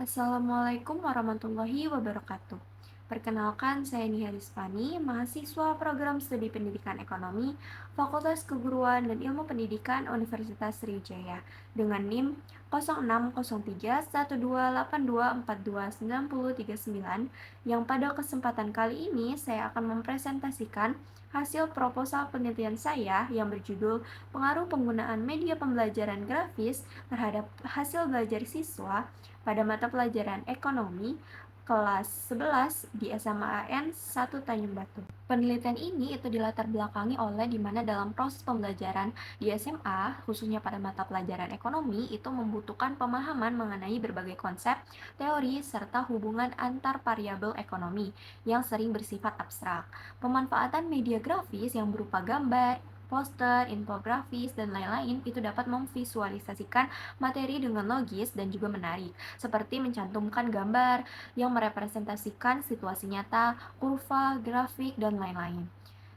Assalamualaikum warahmatullahi wabarakatuh. Perkenalkan, saya Nia Rizvani, mahasiswa program studi pendidikan ekonomi, Fakultas Keguruan dan Ilmu Pendidikan Universitas Sriwijaya, dengan NIM 06031282429039, yang pada kesempatan kali ini saya akan mempresentasikan hasil proposal penelitian saya yang berjudul Pengaruh Penggunaan Media Pembelajaran Grafis terhadap Hasil Belajar Siswa pada mata pelajaran ekonomi kelas 11 di SMAN 1 Tanjung Batu. Penelitian ini itu dilatar belakangi oleh di mana dalam proses pembelajaran di SMA, khususnya pada mata pelajaran ekonomi, itu membutuhkan pemahaman mengenai berbagai konsep, teori, serta hubungan antar variabel ekonomi yang sering bersifat abstrak. Pemanfaatan media grafis yang berupa gambar, poster, infografis, dan lain-lain itu dapat memvisualisasikan materi dengan logis dan juga menarik, seperti mencantumkan gambar yang merepresentasikan situasi nyata, kurva, grafik, dan lain-lain.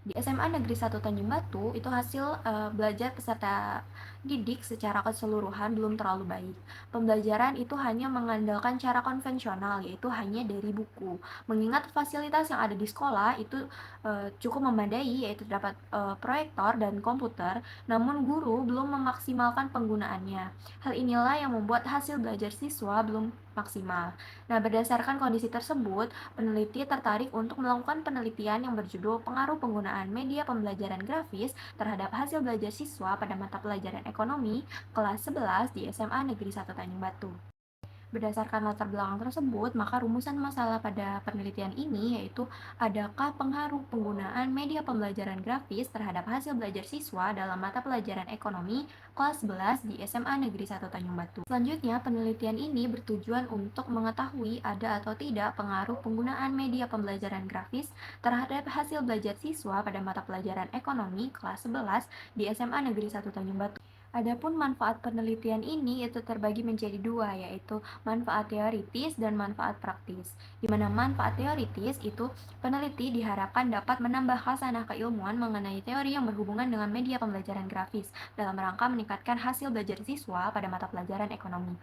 Di SMA Negeri 1 Tanjung Batu, itu hasil belajar peserta didik secara keseluruhan belum terlalu baik. Pembelajaran itu hanya mengandalkan cara konvensional, yaitu hanya dari buku. Mengingat fasilitas yang ada di sekolah itu cukup memadai, yaitu terdapat proyektor dan komputer, namun guru belum memaksimalkan penggunaannya. Hal inilah yang membuat hasil belajar siswa belum maksimal. Nah, berdasarkan kondisi tersebut, peneliti tertarik untuk melakukan penelitian yang berjudul Pengaruh Penggunaan Media Pembelajaran Grafis terhadap Hasil Belajar Siswa pada Mata Pelajaran Ekonomi kelas 11 di SMA Negeri 1 Tanjung Batu. Berdasarkan latar belakang tersebut, maka rumusan masalah pada penelitian ini yaitu adakah pengaruh penggunaan media pembelajaran grafis terhadap hasil belajar siswa dalam mata pelajaran ekonomi kelas 11 di SMA Negeri 1 Tanjung Batu. Selanjutnya, penelitian ini bertujuan untuk mengetahui ada atau tidak pengaruh penggunaan media pembelajaran grafis terhadap hasil belajar siswa pada mata pelajaran ekonomi kelas 11 di SMA Negeri 1 Tanjung Batu. Adapun manfaat penelitian ini itu terbagi menjadi dua, yaitu manfaat teoritis dan manfaat praktis. Di mana manfaat teoritis itu peneliti diharapkan dapat menambah khasanah keilmuan mengenai teori yang berhubungan dengan media pembelajaran grafis dalam rangka meningkatkan hasil belajar siswa pada mata pelajaran ekonomi.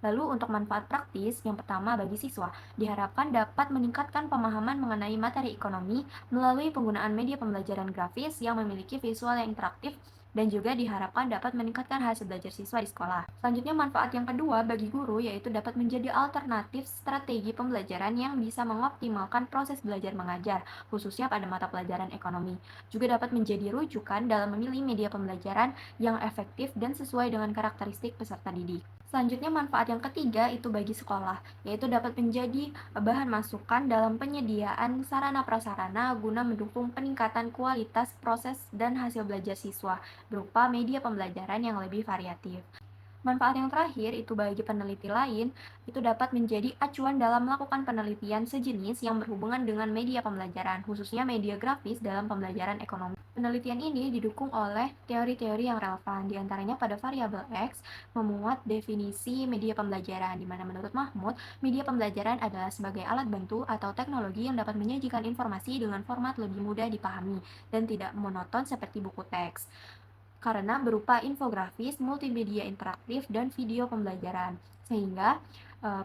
Lalu untuk manfaat praktis, yang pertama bagi siswa, diharapkan dapat meningkatkan pemahaman mengenai materi ekonomi melalui penggunaan media pembelajaran grafis yang memiliki visual yang interaktif dan juga diharapkan dapat meningkatkan hasil belajar siswa di sekolah. Selanjutnya manfaat yang kedua bagi guru yaitu dapat menjadi alternatif strategi pembelajaran yang bisa mengoptimalkan proses belajar mengajar, khususnya pada mata pelajaran ekonomi. Juga dapat menjadi rujukan dalam memilih media pembelajaran yang efektif dan sesuai dengan karakteristik peserta didik. Selanjutnya manfaat yang ketiga itu bagi sekolah, yaitu dapat menjadi bahan masukan dalam penyediaan sarana prasarana guna mendukung peningkatan kualitas proses dan hasil belajar siswa berupa media pembelajaran yang lebih variatif. Manfaat yang terakhir itu bagi peneliti lain, itu dapat menjadi acuan dalam melakukan penelitian sejenis yang berhubungan dengan media pembelajaran, khususnya media grafis dalam pembelajaran ekonomi. Penelitian ini didukung oleh teori-teori yang relevan, diantaranya pada variabel X memuat definisi media pembelajaran, di mana menurut Mahmud, media pembelajaran adalah sebagai alat bantu atau teknologi yang dapat menyajikan informasi dengan format lebih mudah dipahami dan tidak monoton seperti buku teks karena berupa infografis, multimedia interaktif, dan video pembelajaran. Sehingga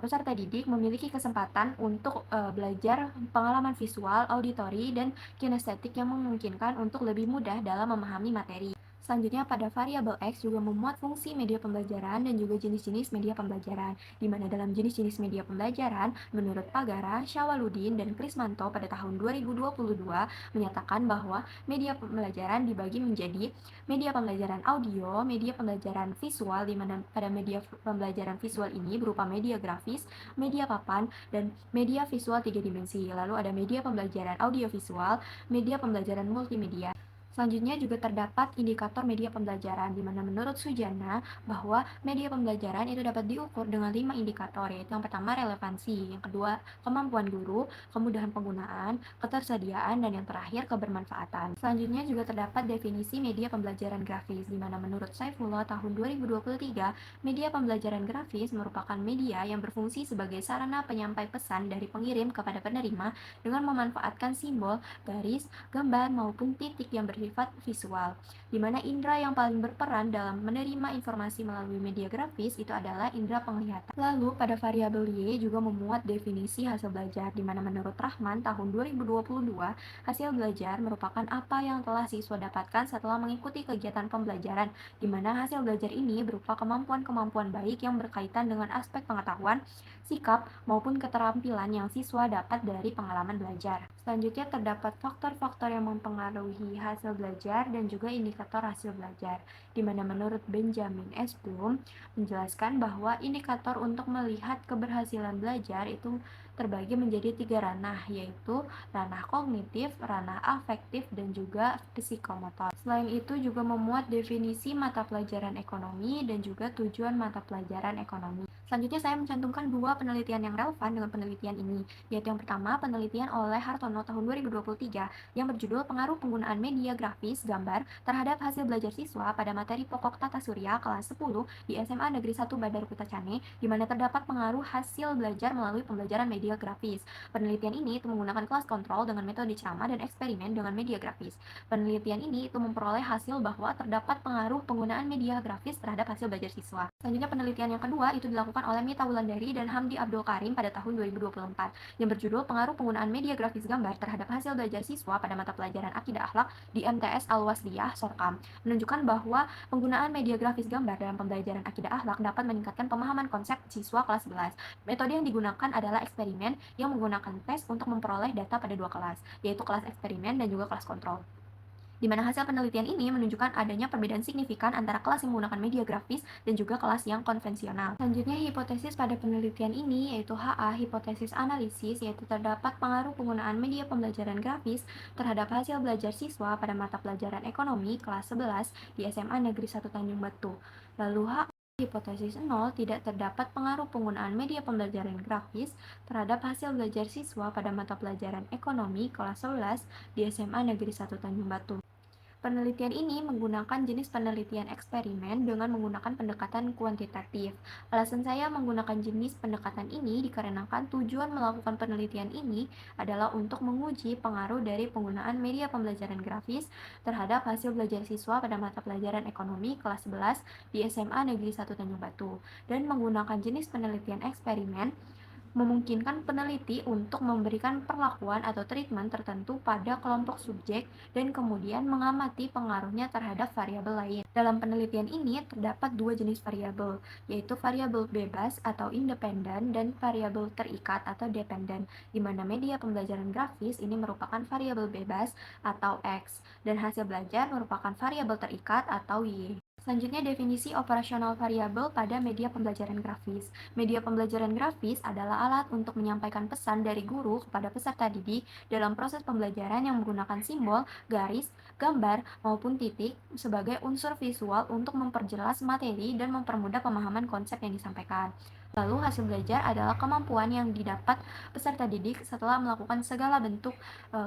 peserta didik memiliki kesempatan untuk belajar pengalaman visual, auditori, dan kinestetik yang memungkinkan untuk lebih mudah dalam memahami materi. Selanjutnya pada variabel X juga memuat fungsi media pembelajaran dan juga jenis-jenis media pembelajaran, di mana dalam jenis-jenis media pembelajaran, menurut Pagara, Syawaludin, dan Krismanto pada tahun 2022 menyatakan bahwa media pembelajaran dibagi menjadi media pembelajaran audio, media pembelajaran visual, di mana pada media pembelajaran visual ini berupa media grafis, media papan, dan media visual 3 dimensi. Lalu ada media pembelajaran audiovisual, media pembelajaran multimedia. Selanjutnya juga terdapat indikator media pembelajaran, di mana menurut Sujana bahwa media pembelajaran itu dapat diukur dengan 5 indikator, yaitu yang pertama relevansi, yang kedua kemampuan guru, kemudahan penggunaan, ketersediaan, dan yang terakhir kebermanfaatan. Selanjutnya juga terdapat definisi media pembelajaran grafis, di mana menurut Saifullah tahun 2023, media pembelajaran grafis merupakan media yang berfungsi sebagai sarana penyampai pesan dari pengirim kepada penerima dengan memanfaatkan simbol, garis, gambar, maupun titik yang berhitung bersifat visual, di mana indera yang paling berperan dalam menerima informasi melalui media grafis itu adalah indera penglihatan. Lalu, pada variabel Y juga memuat definisi hasil belajar, di mana menurut Rahman tahun 2022, hasil belajar merupakan apa yang telah siswa dapatkan setelah mengikuti kegiatan pembelajaran, di mana hasil belajar ini berupa kemampuan-kemampuan baik yang berkaitan dengan aspek pengetahuan, sikap, maupun keterampilan yang siswa dapat dari pengalaman belajar. Selanjutnya terdapat faktor-faktor yang mempengaruhi hasil belajar dan juga indikator hasil belajar, di mana menurut Benjamin S. Bloom menjelaskan bahwa indikator untuk melihat keberhasilan belajar itu terbagi menjadi 3 ranah, yaitu ranah kognitif, ranah afektif, dan juga psikomotor. Selain itu juga memuat definisi mata pelajaran ekonomi dan juga tujuan mata pelajaran ekonomi. Selanjutnya saya mencantumkan 2 penelitian yang relevan dengan penelitian ini, yaitu yang pertama penelitian oleh Hartono tahun 2023 yang berjudul Pengaruh Penggunaan Media Grafis Gambar terhadap Hasil Belajar Siswa pada Materi Pokok Tata Surya kelas 10 di SMA Negeri 1 Badar Kutacane, di mana terdapat pengaruh hasil belajar melalui pembelajaran media grafis. Penelitian ini itu menggunakan kelas kontrol dengan metode ceramah dan eksperimen dengan media grafis. Penelitian ini itu memperoleh hasil bahwa terdapat pengaruh penggunaan media grafis terhadap hasil belajar siswa. Selanjutnya penelitian yang kedua itu dilakukan oleh Mita Wulandari dan Hamdi Abdul Karim pada tahun 2024 yang berjudul Pengaruh Penggunaan Media Grafis Gambar terhadap Hasil Belajar Siswa pada Mata Pelajaran Akidah Akhlak di MTS Al-Wasliyah Sorkam, menunjukkan bahwa penggunaan media grafis gambar dalam pembelajaran akidah akhlak dapat meningkatkan pemahaman konsep siswa kelas 11. Metode yang digunakan adalah eksperimen yang menggunakan tes untuk memperoleh data pada 2 kelas, yaitu kelas eksperimen dan juga kelas kontrol, di mana hasil penelitian ini menunjukkan adanya perbedaan signifikan antara kelas yang menggunakan media grafis dan juga kelas yang konvensional. Selanjutnya, hipotesis pada penelitian ini yaitu HA, hipotesis analisis, yaitu terdapat pengaruh penggunaan media pembelajaran grafis terhadap hasil belajar siswa pada mata pelajaran ekonomi kelas 11 di SMA Negeri 1 Tanjung Batu. Lalu hipotesis 0, tidak terdapat pengaruh penggunaan media pembelajaran grafis terhadap hasil belajar siswa pada mata pelajaran ekonomi kelas 11 di SMA Negeri 1 Tanjung Batu. Penelitian ini menggunakan jenis penelitian eksperimen dengan menggunakan pendekatan kuantitatif. Alasan saya menggunakan jenis pendekatan ini dikarenakan tujuan melakukan penelitian ini adalah untuk menguji pengaruh dari penggunaan media pembelajaran grafis terhadap hasil belajar siswa pada mata pelajaran ekonomi kelas 11 di SMA Negeri 1 Tanjung Batu, dan menggunakan jenis penelitian eksperimen memungkinkan peneliti untuk memberikan perlakuan atau treatment tertentu pada kelompok subjek dan kemudian mengamati pengaruhnya terhadap variabel lain. Dalam penelitian ini terdapat 2 jenis variabel, yaitu variabel bebas atau independen dan variabel terikat atau dependen, di mana media pembelajaran grafis ini merupakan variabel bebas atau X, dan hasil belajar merupakan variabel terikat atau Y. Selanjutnya, definisi operasional variabel pada media pembelajaran grafis. Media pembelajaran grafis adalah alat untuk menyampaikan pesan dari guru kepada peserta didik dalam proses pembelajaran yang menggunakan simbol, garis, gambar, maupun titik sebagai unsur visual untuk memperjelas materi dan mempermudah pemahaman konsep yang disampaikan. Lalu, hasil belajar adalah kemampuan yang didapat peserta didik setelah melakukan segala bentuk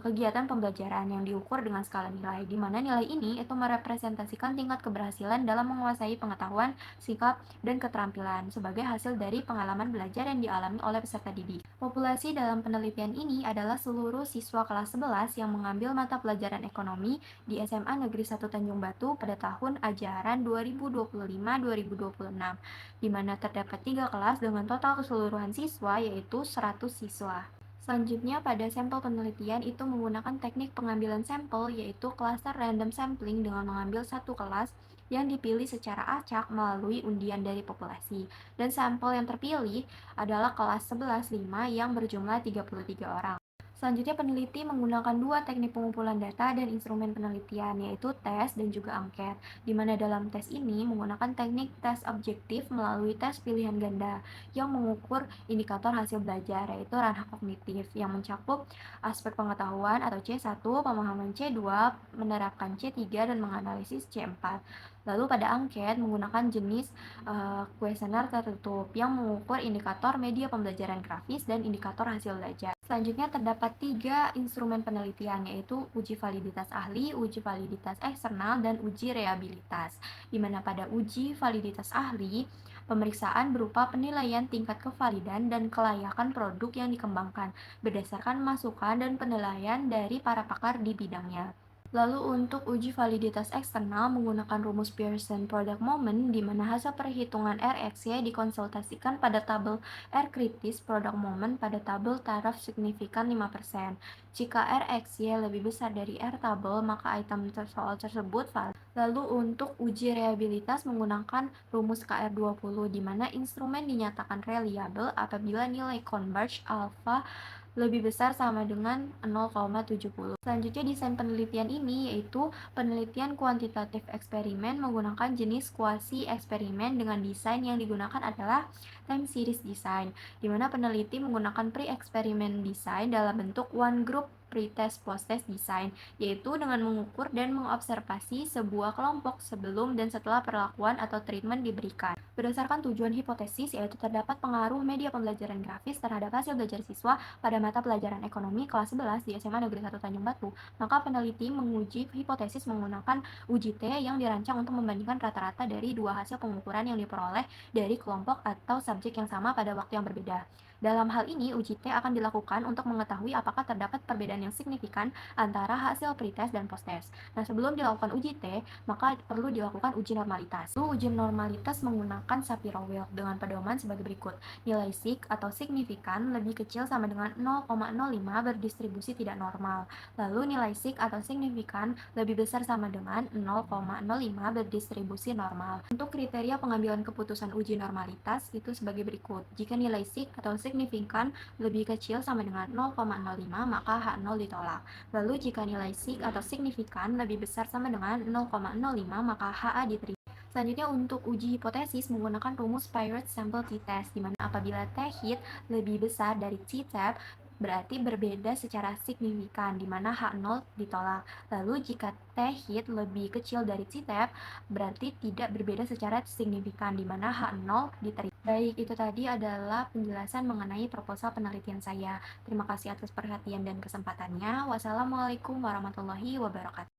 kegiatan pembelajaran yang diukur dengan skala nilai, di mana nilai ini itu merepresentasikan tingkat keberhasilan dalam menguasai pengetahuan, sikap, dan keterampilan sebagai hasil dari pengalaman belajar yang dialami oleh peserta didik. Populasi dalam penelitian ini adalah seluruh siswa kelas 11 yang mengambil mata pelajaran ekonomi di SMA Negeri 1 Tanjung Batu pada tahun ajaran 2025-2026, di mana terdapat 3 kelas dengan total keseluruhan siswa yaitu 100 siswa. Selanjutnya, pada sampel penelitian itu menggunakan teknik pengambilan sampel, yaitu cluster random sampling dengan mengambil 1 kelas yang dipilih secara acak melalui undian dari populasi. Dan sampel yang terpilih adalah kelas 11-5 yang berjumlah 33 orang. Selanjutnya, peneliti menggunakan 2 teknik pengumpulan data dan instrumen penelitian, yaitu tes dan juga angket, di mana dalam tes ini menggunakan teknik tes objektif melalui tes pilihan ganda yang mengukur indikator hasil belajar, yaitu ranah kognitif, yang mencakup aspek pengetahuan atau C1, pemahaman C2, menerapkan C3, dan menganalisis C4. Lalu pada angket menggunakan jenis kuesioner tertutup yang mengukur indikator media pembelajaran grafis dan indikator hasil belajar. Selanjutnya terdapat 3 instrumen penelitian, yaitu uji validitas ahli, uji validitas eksternal, dan uji reliabilitas. Di mana pada uji validitas ahli, pemeriksaan berupa penilaian tingkat kevalidan dan kelayakan produk yang dikembangkan berdasarkan masukan dan penilaian dari para pakar di bidangnya. Lalu untuk uji validitas eksternal menggunakan rumus Pearson Product Moment di mana hasil perhitungan RXY dikonsultasikan pada tabel R kritis product moment pada tabel taraf signifikan 5%. Jika RXY lebih besar dari R tabel, maka item soal tersebut valid. Lalu untuk uji reliabilitas menggunakan rumus KR20 di mana instrumen dinyatakan reliable apabila nilai converge alpha lebih besar sama dengan 0,70. Selanjutnya desain penelitian ini yaitu penelitian kuantitatif eksperimen menggunakan jenis kuasi eksperimen dengan desain yang digunakan adalah time series design, di mana peneliti menggunakan pre-eksperimen design dalam bentuk one group pre-test post-test design, yaitu dengan mengukur dan mengobservasi sebuah kelompok sebelum dan setelah perlakuan atau treatment diberikan. Berdasarkan tujuan hipotesis, yaitu terdapat pengaruh media pembelajaran grafis terhadap hasil belajar siswa pada mata pelajaran ekonomi kelas 11 di SMA Negeri 1 Tanjung Batu, maka peneliti menguji hipotesis menggunakan uji T yang dirancang untuk membandingkan rata-rata dari dua hasil pengukuran yang diperoleh dari kelompok atau subjek yang sama pada waktu yang berbeda. Dalam hal ini, uji T akan dilakukan untuk mengetahui apakah terdapat perbedaan yang signifikan antara hasil pretest dan posttest. Nah, sebelum dilakukan uji T, maka perlu dilakukan uji normalitas. Uji normalitas menggunakan Shapiro-Wilk dengan pedoman sebagai berikut. Nilai sig atau signifikan lebih kecil sama dengan 0,05 berdistribusi tidak normal. Lalu nilai sig atau signifikan lebih besar sama dengan 0,05 berdistribusi normal. Untuk kriteria pengambilan keputusan uji normalitas itu sebagai berikut. Jika nilai sig atau signifikan lebih kecil sama dengan 0,05, maka H0 ditolak. Lalu jika nilai sig atau signifikan lebih besar sama dengan 0,05, maka HA diterima. Selanjutnya untuk uji hipotesis menggunakan rumus Pirate Sample T-Test, di mana apabila T-hit lebih besar dari T-tap, berarti berbeda secara signifikan, di mana H0 ditolak. Lalu jika T-hit lebih kecil dari T-tap, berarti tidak berbeda secara signifikan, di mana H0 diterima. Baik, itu tadi adalah penjelasan mengenai proposal penelitian saya. Terima kasih atas perhatian dan kesempatannya. Wassalamualaikum warahmatullahi wabarakatuh.